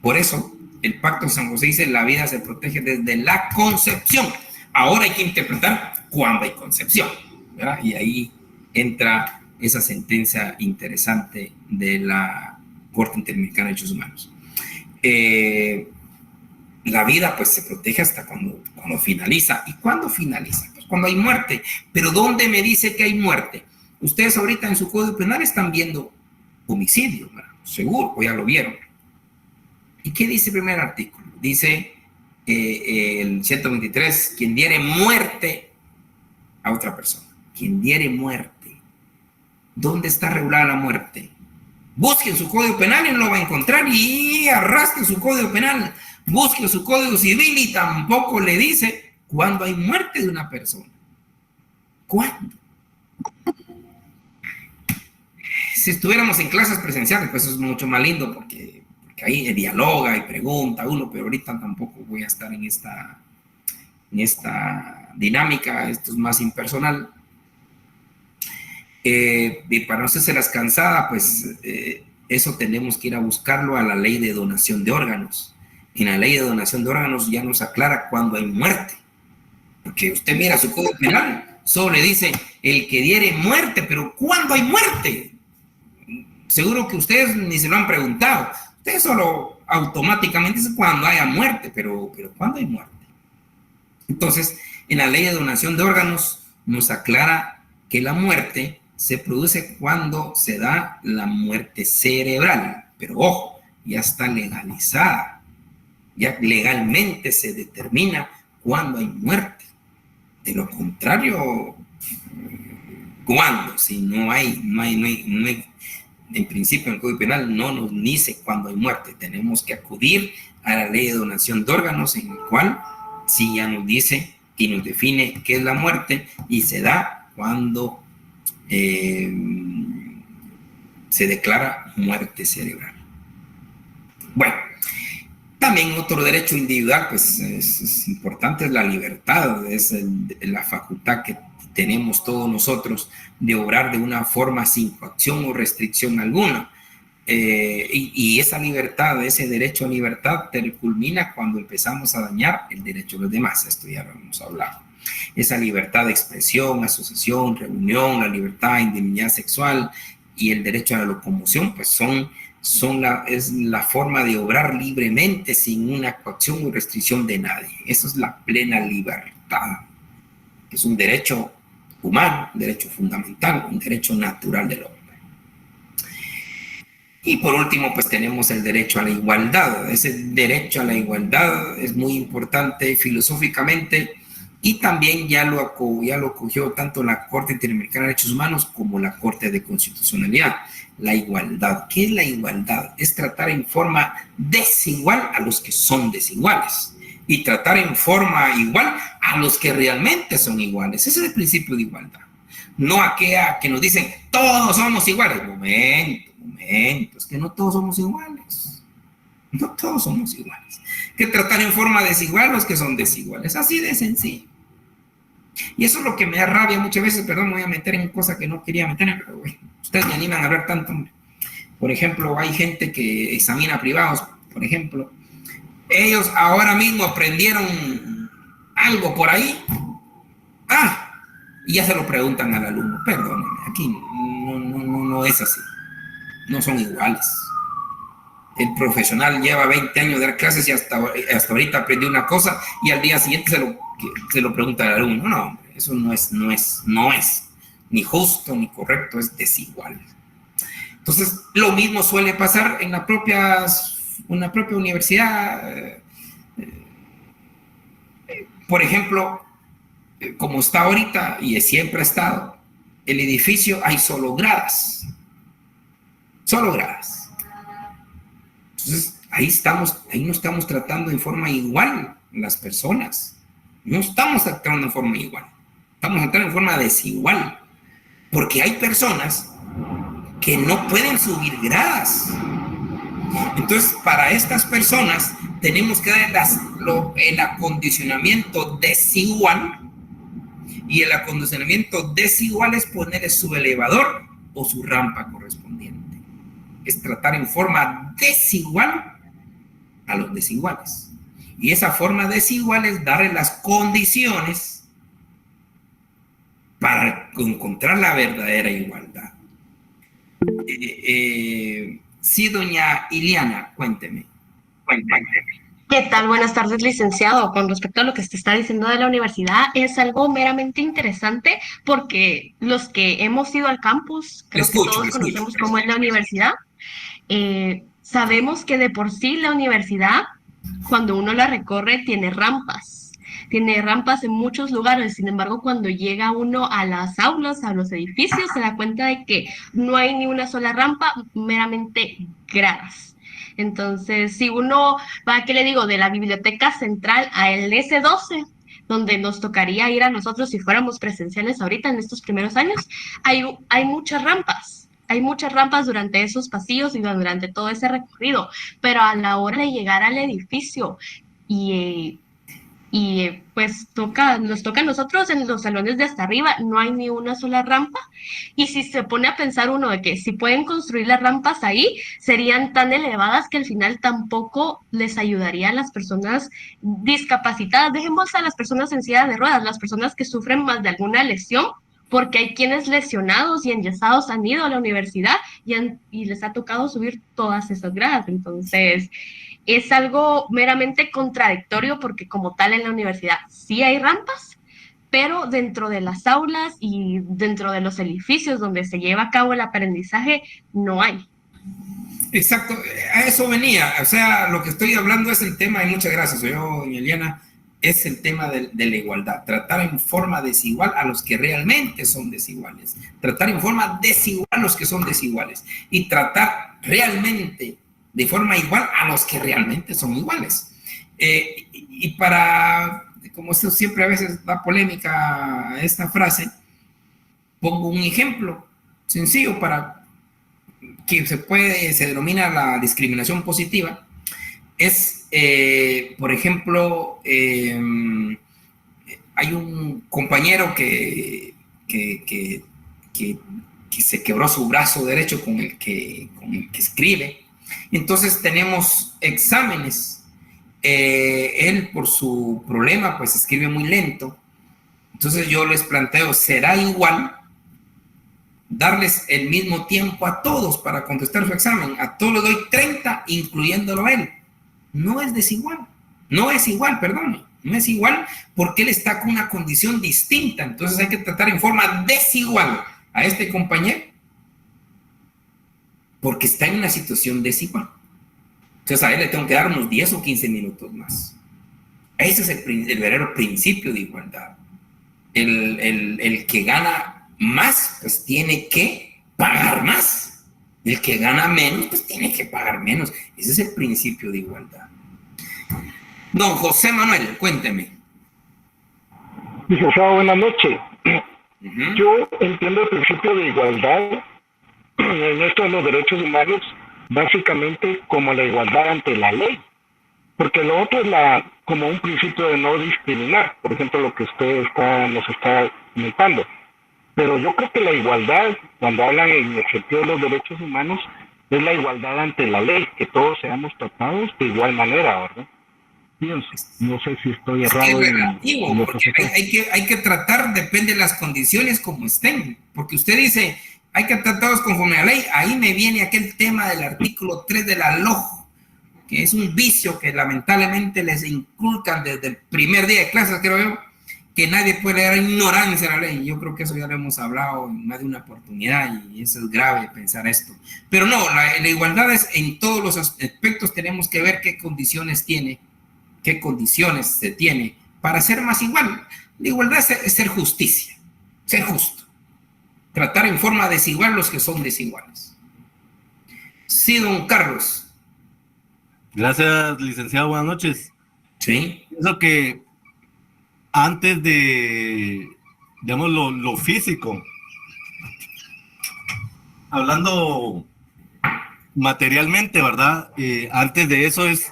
por eso, el Pacto de San José dice, la vida se protege desde la concepción. Ahora hay que interpretar cuándo hay concepción, ¿verdad? Y ahí entra esa sentencia interesante de la Corte Interamericana de Derechos Humanos. La vida pues se protege hasta cuando finaliza. ¿Y cuándo finaliza? Pues cuando hay muerte. ¿Pero dónde me dice que hay muerte? Ustedes ahorita en su Código Penal están viendo homicidio, ¿verdad? Seguro, o ya lo vieron. ¿Y qué dice el primer artículo? Dice el 123, quien diere muerte a otra persona. Quien diere muerte. ¿Dónde está regulada la muerte? Busquen su Código Penal y no lo va a encontrar, y arrastre su Código Penal. Busque su Código Civil y tampoco le dice cuándo hay muerte de una persona. ¿Cuándo? Si estuviéramos en clases presenciales, pues eso es mucho más lindo, porque ahí dialoga y pregunta uno, pero ahorita tampoco voy a estar en esta dinámica, esto es más impersonal. Y para no hacerse las cansadas, pues eso tenemos que ir a buscarlo a la ley de donación de órganos. En la ley de donación de órganos ya nos aclara cuándo hay muerte. Porque usted mira su Código Penal, solo le dice el que diere muerte, pero ¿cuándo hay muerte? Seguro que ustedes ni se lo han preguntado. Ustedes solo automáticamente dicen cuando haya muerte, pero ¿cuándo hay muerte? Entonces, en la ley de donación de órganos nos aclara que la muerte se produce cuando se da la muerte cerebral. Pero ojo, ya está legalizada. Ya legalmente se determina cuándo hay muerte. De lo contrario, ¿cuándo? Si no hay, en principio en el Código Penal no nos dice cuándo hay muerte. Tenemos que acudir a la ley de donación de órganos, en el cual sí ya nos dice y nos define qué es la muerte, y se da cuando se declara muerte cerebral. Bueno, también otro derecho individual, pues es importante, es la libertad, es la facultad que tenemos todos nosotros de obrar de una forma sin coacción o restricción alguna. Y esa libertad, ese derecho a libertad, culmina cuando empezamos a dañar el derecho de los demás. Esto ya lo hemos hablado. Esa libertad de expresión, asociación, reunión, la libertad de indemnidad sexual y el derecho a la locomoción, pues es la forma de obrar libremente sin una coacción o restricción de nadie. Eso es la plena libertad, que es un derecho humano, un derecho fundamental, un derecho natural del hombre. Y por último, pues tenemos el derecho a la igualdad. Ese derecho a la igualdad es muy importante filosóficamente, y también ya lo acogió tanto la Corte Interamericana de Derechos Humanos como la Corte de Constitucionalidad. La igualdad. ¿Qué es la igualdad? Es tratar en forma desigual a los que son desiguales, y tratar en forma igual a los que realmente son iguales. Ese es el principio de igualdad. No aquella que nos dicen todos somos iguales. Momento, es que no todos somos iguales. No todos somos iguales. Que tratar en forma desigual a los que son desiguales. Así de sencillo. Y eso es lo que me da rabia muchas veces. Perdón, me voy a meter en cosas que no quería meter, pero bueno, ustedes me animan a hablar tanto. Por ejemplo, hay gente que examina privados, por ejemplo. Ellos ahora mismo aprendieron algo por ahí. Y ya se lo preguntan al alumno. Perdónenme, aquí no es así. No son iguales. El profesional lleva 20 años de dar clases y hasta ahorita aprendió una cosa, y al día siguiente se lo pregunta al alumno. No, hombre, eso no es ni justo ni correcto, es desigual. Entonces, lo mismo suele pasar en la propia universidad. por ejemplo, como está ahorita y siempre ha estado, el edificio hay solo gradas. Solo gradas. Entonces, ahí no estamos tratando en forma igual las personas. No estamos tratando en forma igual. Estamos tratando en forma desigual. Porque hay personas que no pueden subir gradas. Entonces, para estas personas tenemos que dar el acondicionamiento desigual. Y el acondicionamiento desigual es poner su elevador o su rampa correspondiente. Es tratar en forma desigual a los desiguales. Y esa forma desigual es darle las condiciones para encontrar la verdadera igualdad. Sí, doña Iliana, cuénteme. ¿Qué tal? Buenas tardes, licenciado. Con respecto a lo que se está diciendo de la universidad, es algo meramente interesante porque los que hemos ido al campus, creo que todos conocemos cómo es la universidad. Sabemos que de por sí la universidad, cuando uno la recorre, tiene rampas. Tiene rampas en muchos lugares. Sin embargo, cuando llega uno a las aulas, a los edificios, se da cuenta de que no hay ni una sola rampa, meramente gradas. Entonces, si uno va, ¿qué le digo?, de la biblioteca central a el S12, donde nos tocaría ir a nosotros si fuéramos presenciales ahorita en estos primeros años, hay muchas rampas. Hay muchas rampas durante esos pasillos y durante todo ese recorrido, pero a la hora de llegar al edificio y pues nos toca a nosotros en los salones de hasta arriba, no hay ni una sola rampa. Y si se pone a pensar uno de que si pueden construir las rampas ahí, serían tan elevadas que al final tampoco les ayudaría a las personas discapacitadas. Dejemos a las personas en silla de ruedas, las personas que sufren más de alguna lesión, porque hay quienes lesionados y enyesados han ido a la universidad y les ha tocado subir todas esas gradas. Entonces, es algo meramente contradictorio porque como tal en la universidad sí hay rampas, pero dentro de las aulas y dentro de los edificios donde se lleva a cabo el aprendizaje no hay. Exacto, a eso venía. O sea, lo que estoy hablando es el tema, y muchas gracias, soy yo, doña Eliana, es el tema de la igualdad. Tratar en forma desigual a los que realmente son desiguales. Tratar en forma desigual a los que son desiguales. Y tratar realmente de forma igual a los que realmente son iguales. Y para, como esto siempre a veces da polémica a esta frase, pongo un ejemplo sencillo para que se denomina la discriminación positiva. Es, por ejemplo, hay un compañero que se quebró su brazo derecho con el que escribe. Entonces tenemos exámenes. Él por su problema pues escribe muy lento. Entonces yo les planteo, ¿será igual darles el mismo tiempo a todos para contestar su examen? A todos les doy 30, incluyéndolo a él. No es desigual. No es igual, perdón. No es igual porque él está con una condición distinta. Entonces hay que tratar en forma desigual a este compañero porque está en una situación desigual. Entonces a él le tengo que dar unos 10 o 15 minutos más. Ese es el verdadero principio de igualdad. El que gana más, pues tiene que pagar más. El que gana menos, pues tiene que pagar menos. Ese es el principio de igualdad. Don José Manuel, cuénteme. Licenciado, buenas noches. Yo entiendo el principio de igualdad en esto de los derechos humanos básicamente como la igualdad ante la ley, porque lo otro es como un principio de no discriminar, por ejemplo, lo que usted nos está comentando. Pero yo creo que la igualdad, cuando hablan en el sentido de los derechos humanos, es la igualdad ante la ley, que todos seamos tratados de igual manera, ¿verdad? No sé si estoy errado. Es relativo, porque hay que tratar, depende de las condiciones como estén, porque usted dice, hay que tratarlos conforme a la ley. Ahí me viene aquel tema del artículo 3 de la LOJ, que es un vicio que lamentablemente les inculcan desde el primer día de clases, creo yo, que nadie puede dar ignorancia a la ley. Yo creo que eso ya lo hemos hablado en más de una oportunidad y eso es grave pensar esto. Pero no, la igualdad es en todos los aspectos, tenemos que ver qué condiciones se tiene para ser más igual. La igualdad es ser justicia, ser justo. Tratar en forma desigual los que son desiguales. Sí, don Carlos. Gracias, licenciado. Buenas noches. Sí. Pienso que antes de, digamos, lo físico, hablando materialmente, ¿verdad? Antes de eso es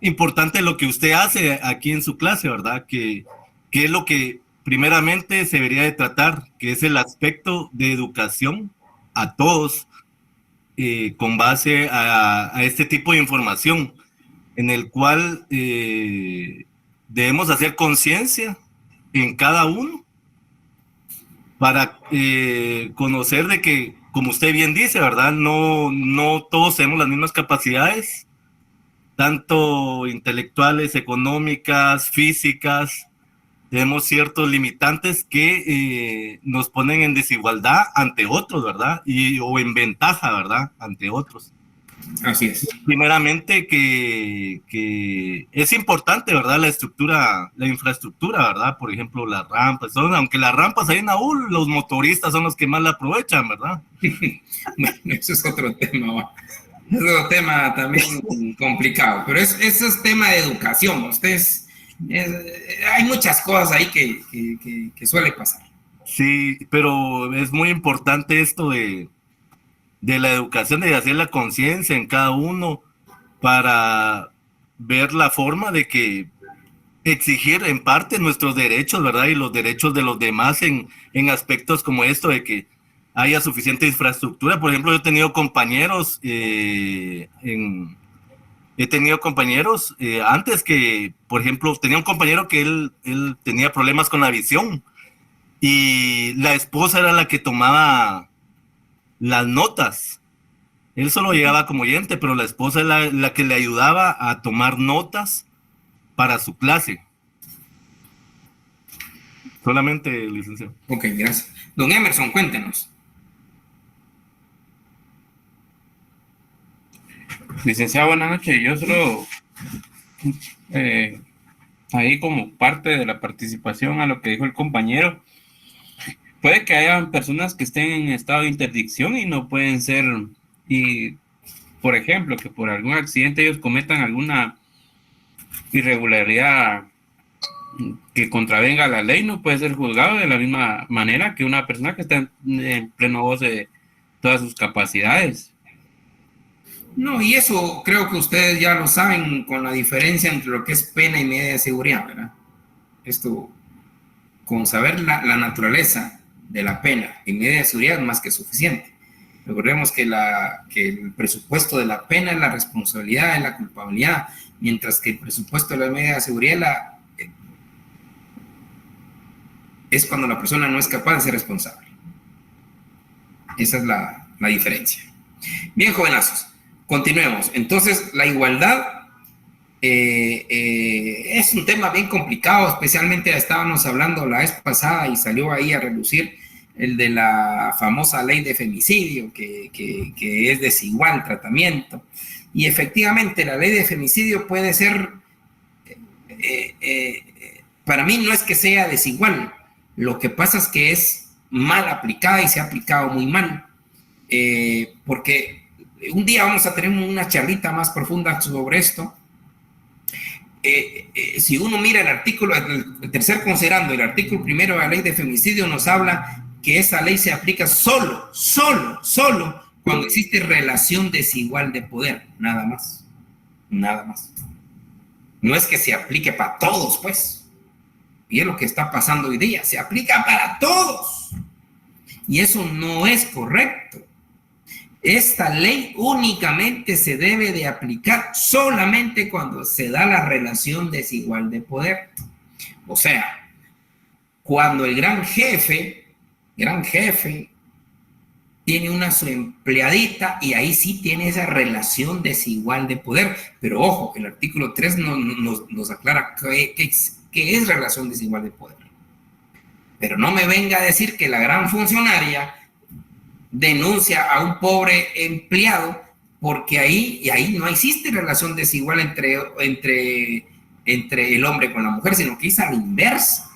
importante lo que usted hace aquí en su clase, ¿verdad? Que es lo que primeramente se debería de tratar, que es el aspecto de educación a todos, con base a este tipo de información, en el cual debemos hacer conciencia en cada uno para conocer de que, como usted bien dice, ¿verdad? No todos tenemos las mismas capacidades, tanto intelectuales, económicas, físicas. Tenemos ciertos limitantes que nos ponen en desigualdad ante otros, ¿verdad? O en ventaja, ¿verdad? Ante otros. Así es. Primeramente que es importante, ¿verdad? La infraestructura, ¿verdad? Por ejemplo, las rampas. Aunque las rampas ahí en AUL, los motoristas son los que más la aprovechan, ¿verdad? Bueno, eso es otro tema, ¿va? Es otro tema también complicado, pero eso es tema de educación. Ustedes, hay muchas cosas ahí que suele pasar. Sí, pero es muy importante esto de la educación, de hacer la conciencia en cada uno para ver la forma de que exigir en parte nuestros derechos, ¿verdad? Y los derechos de los demás en aspectos como esto de que haya suficiente infraestructura. Por ejemplo, yo he tenido compañeros antes que, por ejemplo, tenía un compañero que él tenía problemas con la visión y la esposa era la que tomaba las notas. Él solo llegaba como oyente, pero la esposa es la que le ayudaba a tomar notas para su clase. Solamente, licenciado. Ok, gracias. Don Emerson, cuéntenos. Licenciado, buenas noches. Yo solo, ahí como parte de la participación a lo que dijo el compañero, puede que haya personas que estén en estado de interdicción y no pueden ser, y por ejemplo, que por algún accidente ellos cometan alguna irregularidad que contravenga la ley, no puede ser juzgado de la misma manera que una persona que está en pleno goce de todas sus capacidades. No, y eso creo que ustedes ya lo saben con la diferencia entre lo que es pena y medida de seguridad, ¿verdad? Esto, con saber la naturaleza de la pena y medida de seguridad es más que suficiente. Recordemos que el presupuesto de la pena es la responsabilidad, es la culpabilidad, mientras que el presupuesto de la medida de seguridad es cuando la persona no es capaz de ser responsable. Esa es la diferencia. Bien, jovenazos, continuemos. Entonces, la igualdad es un tema bien complicado, especialmente estábamos hablando la vez pasada y salió ahí a relucir el de la famosa ley de femicidio, que es desigual tratamiento. Y efectivamente, la ley de femicidio puede ser, para mí no es que sea desigual, lo que pasa es que es mal aplicada y se ha aplicado muy mal, porque un día vamos a tener una charlita más profunda sobre esto. Si uno mira el artículo, el tercer considerando, el artículo primero de la ley de femicidio nos habla que esa ley se aplica solo cuando existe relación desigual de poder, nada más. No es que se aplique para todos, pues. Y es lo que está pasando hoy día, se aplica para todos. Y eso no es correcto. Esta ley únicamente se debe de aplicar solamente cuando se da la relación desigual de poder. O sea, cuando el gran jefe tiene una su empleadita y ahí sí tiene esa relación desigual de poder. Pero ojo, el artículo 3 nos aclara qué es relación desigual de poder. Pero no me venga a decir que la gran funcionaria denuncia a un pobre empleado porque ahí no existe relación desigual entre entre el hombre con la mujer, sino que es a la inversa.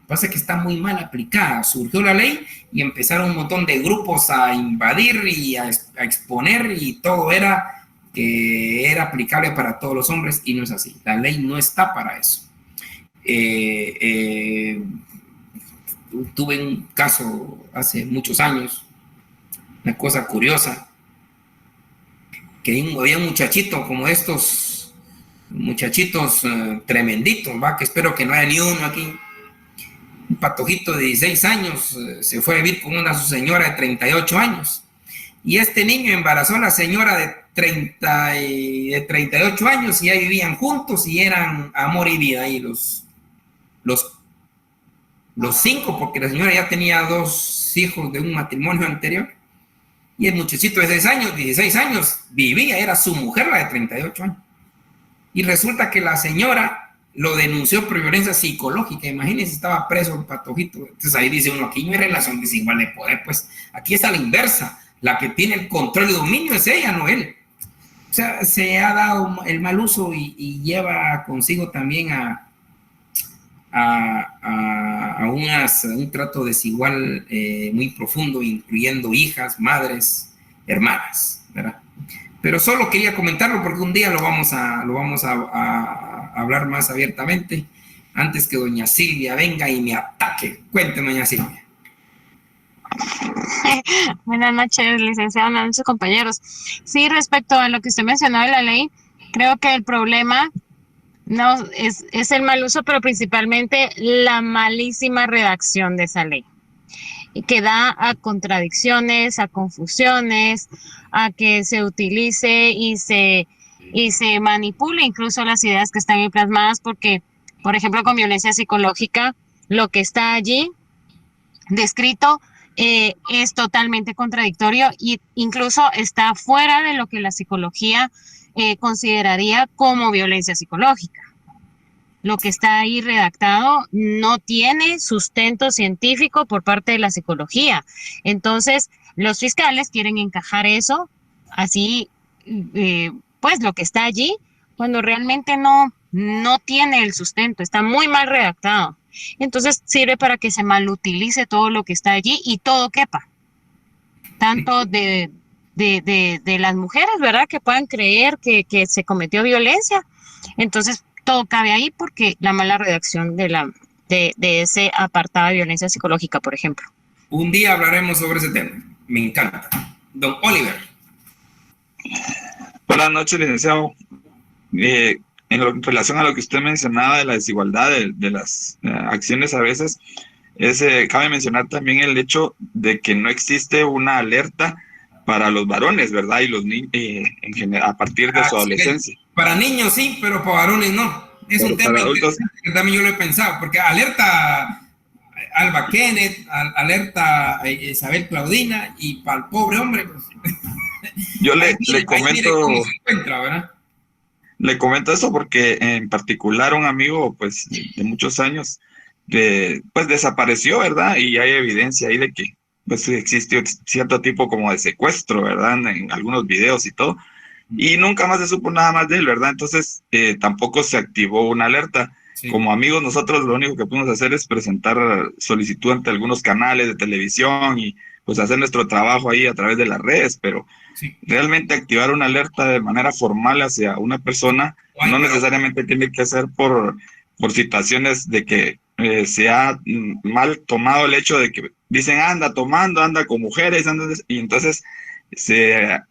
Pasa que está muy mal aplicada. Surgió la ley y empezaron un montón de grupos a invadir y a exponer, y todo era que era aplicable para todos los hombres, y no es así. La ley no está para eso. Tuve un caso hace muchos años, una cosa curiosa, que había un muchachito como estos muchachitos tremenditos, ¿va? Que espero que no haya ni uno aquí. Un patojito de 16 años se fue a vivir con una su señora de 38 años. Y este niño embarazó a la señora de 38 años, y ya vivían juntos y eran amor y vida. Y los 5, porque la señora ya tenía 2 hijos de un matrimonio anterior. Y el muchachito de 16 años vivía, era su mujer la de 38 años. Y resulta que la señora lo denunció por violencia psicológica. Imagínense, estaba preso el patojito. Entonces ahí dice uno, aquí no hay relación desigual de poder, pues aquí es a la inversa. La que tiene el control y dominio es ella, no él. O sea, se ha dado el mal uso y lleva consigo también a un trato desigual muy profundo, incluyendo hijas, madres, hermanas, ¿verdad? Pero solo quería comentarlo porque un día lo vamos a hablar más abiertamente, antes que doña Silvia venga y me ataque. Cuénteme, doña Silvia. Buenas noches, licenciado, buenas noches, compañeros. Sí, respecto a lo que usted mencionó de la ley, creo que el problema no es el mal uso, pero principalmente la malísima redacción de esa ley, y que da a contradicciones, a confusiones, a que se utilice y se manipule incluso las ideas que están ahí plasmadas, porque, por ejemplo, con violencia psicológica, lo que está allí descrito es totalmente contradictorio, e incluso está fuera de lo que la psicología consideraría como violencia psicológica. Lo que está ahí redactado no tiene sustento científico por parte de la psicología. Entonces, los fiscales quieren encajar eso, así, pues lo que está allí, cuando realmente no tiene el sustento, está muy mal redactado. Entonces, sirve para que se malutilice todo lo que está allí y todo quepa. Tanto de las mujeres, ¿verdad? Que puedan creer que se cometió violencia. Entonces, todo cabe ahí porque la mala redacción de ese apartado de violencia psicológica, por ejemplo. Un día hablaremos sobre ese tema. Me encanta. Don Oliver. Buenas noches, licenciado. En relación a lo que usted mencionaba de la desigualdad de las acciones a veces, cabe mencionar también el hecho de que no existe una alerta para los varones, ¿verdad? Y los niños en general, a partir de su adolescencia. Para niños sí, pero para varones no. Es un tema adultos que también yo lo he pensado, porque alerta Alba Kenneth, alerta Isabel Claudina, y para el pobre hombre, pues, yo le comento, ¿verdad? Le comento eso porque en particular un amigo, pues, de muchos años, pues desapareció, ¿verdad? Y hay evidencia ahí de que pues existió cierto tipo como de secuestro, ¿verdad? En algunos videos y todo, y nunca más se supo nada más de él, ¿verdad? Entonces tampoco se activó una alerta. Sí. Como amigos nosotros lo único que pudimos hacer es presentar solicitud ante algunos canales de televisión y pues hacer nuestro trabajo ahí a través de las redes, pero sí, realmente activar una alerta de manera formal hacia una persona no necesariamente tiene que ser por situaciones de que se ha mal tomado el hecho de que dicen anda tomando, anda con mujeres, y entonces se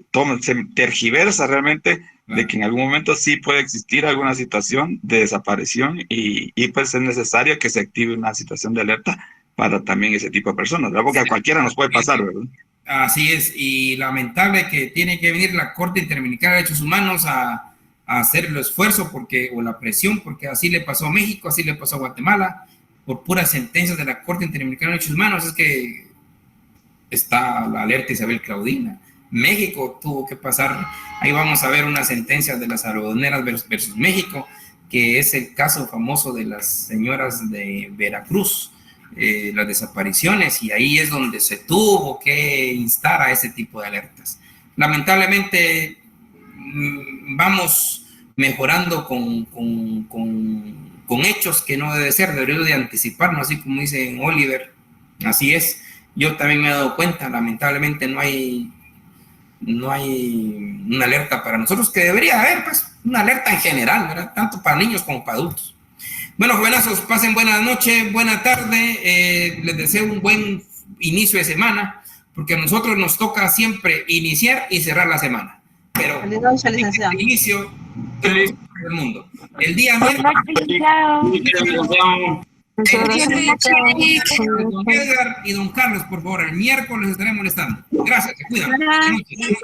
tergiversa realmente de que en algún momento sí puede existir alguna situación de desaparición y pues es necesario que se active una situación de alerta para también ese tipo de personas, ¿verdad? Porque a cualquiera nos puede pasar, ¿verdad? Así es, y lamentable que tiene que venir la Corte Interamericana de Derechos Humanos a hacer el esfuerzo o la presión, porque así le pasó a México, así le pasó a Guatemala, por puras sentencias de la Corte Interamericana de Derechos Humanos. Es que está la alerta Isabel Claudina. México tuvo que pasar, ahí vamos a ver una sentencia de las algodoneras versus México, que es el caso famoso de las señoras de Veracruz, las desapariciones, y ahí es donde se tuvo que instar a ese tipo de alertas. Lamentablemente vamos mejorando con hechos que no debe ser, debería de anticiparnos, así como dice Oliver. Así es, yo también me he dado cuenta, lamentablemente no hay una alerta para nosotros, que debería haber, pues, una alerta en general, ¿verdad? Tanto para niños como para adultos. Bueno, jovenazos, pasen buena noche, buena tarde, les deseo un buen inicio de semana, porque a nosotros nos toca siempre iniciar y cerrar la semana, pero Feliz noche, licenciado. el inicio del mundo. El día miércoles, don Edgar y don Carlos, por favor, el miércoles estaré molestando. Gracias, se cuidan.